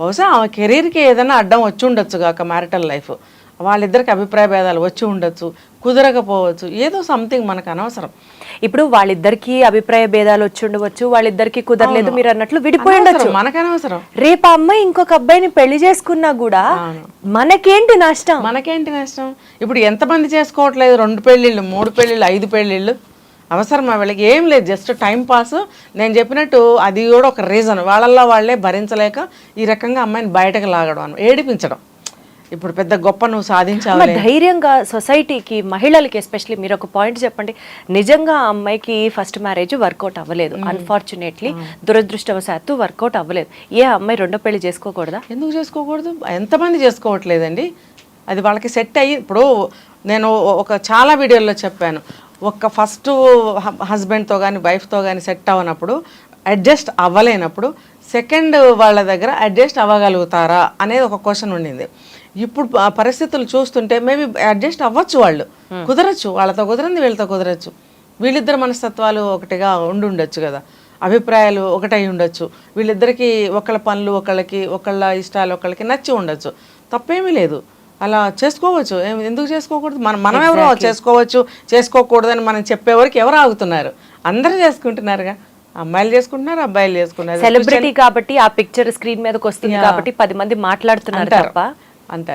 బహుశా ఆమె కెరీర్కి ఏదైనా అడ్డం వచ్చి ఉండొచ్చు కాక మ్యారిటల్ లైఫ్, వాళ్ళిద్దరికి అభిప్రాయ భేదాలు వచ్చి ఉండొచ్చు, కుదరకపోవచ్చు, ఏదో సంథింగ్ మనకు అనవసరం. ఇప్పుడు వాళ్ళిద్దరికి అభిప్రాయ భేదాలు వచ్చి ఉండవచ్చు, వాళ్ళిద్దరికి కుదరలేదు మీరు అన్నట్లు విడిపోయి ఉండొచ్చు, మనకనవసరం. రేపు అమ్మాయి ఇంకొక అబ్బాయిని పెళ్లి చేసుకున్నా కూడా మనకేంటి నష్టం? మనకేంటి నష్టం? ఇప్పుడు ఎంతమంది చేసుకోవట్లేదు, 2 పెళ్ళిళ్ళు 3 పెళ్ళిళ్ళు 5 పెళ్ళిళ్ళు, అవసరమా వీళ్ళకి? ఏం లేదు, జస్ట్ టైం పాస్. నేను చెప్పినట్టు అది కూడా ఒక రీజన్, వాళ్ళల్లో వాళ్ళే భరించలేక ఈ రకంగా అమ్మాయిని బయటకు లాగడం, ఏడిపించడం. ఇప్పుడు పెద్ద గొప్ప నువ్వు సాధించావు ధైర్యంగా సొసైటీకి, మహిళలకి ఎస్పెషల్లీ మీరు ఒక పాయింట్ చెప్పండి. నిజంగా ఆ అమ్మాయికి ఫస్ట్ మ్యారేజ్ వర్కౌట్ అవ్వలేదు, అన్ఫార్చునేట్లీ దురదృష్టవశాత్తు వర్కౌట్ అవ్వలేదు. ఏ అమ్మాయి రెండో పెళ్లి చేసుకోకూడదా? ఎందుకు చేసుకోకూడదు? ఎంతమంది చేసుకోవట్లేదండి? అది వాళ్ళకి సెట్ అయ్యి, ఇప్పుడు నేను చాలా వీడియోల్లో చెప్పాను, ఒక ఫస్ట్ హస్బెండ్తో కానీ వైఫ్తో కానీ సెట్ అవ్వనప్పుడు, అడ్జస్ట్ అవ్వలేనప్పుడు సెకండ్ వాళ్ళ దగ్గర అడ్జస్ట్ అవ్వగలుగుతారా అనేది ఒక క్వశ్చన్ ఉండింది. ఇప్పుడు పరిస్థితులు చూస్తుంటే మేబీ అడ్జస్ట్ అవ్వచ్చు, వాళ్ళు కుదరచ్చు, వాళ్ళతో కుదరంది వీళ్ళతో కుదరచ్చు, వీళ్ళిద్దరు మనస్తత్వాలు ఒకటిగా ఉండొచ్చు కదా, అభిప్రాయాలు ఒకటై ఉండొచ్చు, వీళ్ళిద్దరికి ఒకళ్ళ పనులు ఒకళ్ళకి, ఒకళ్ళ ఇష్టాలు ఒకళ్ళకి నచ్చి ఉండొచ్చు, తప్పేమీ లేదు, అలా చేసుకోవచ్చు. ఎందుకు చేసుకోకూడదు? మనం ఎవరో చేసుకోవచ్చు చేసుకోకూడదని మనం చెప్పేవరకు ఎవరు ఆగుతున్నారు? అందరూ చేసుకుంటున్నారుగా, అమ్మాయిలు చేసుకుంటున్నారు, అబ్బాయిలు చేసుకున్నారు. సెలబ్రిటీ కాబట్టి ఆ పిక్చర్ స్క్రీన్ మీదకి వస్తుంది కాబట్టి 10 మంది మాట్లాడుతున్నారు తప్ప అంటారు.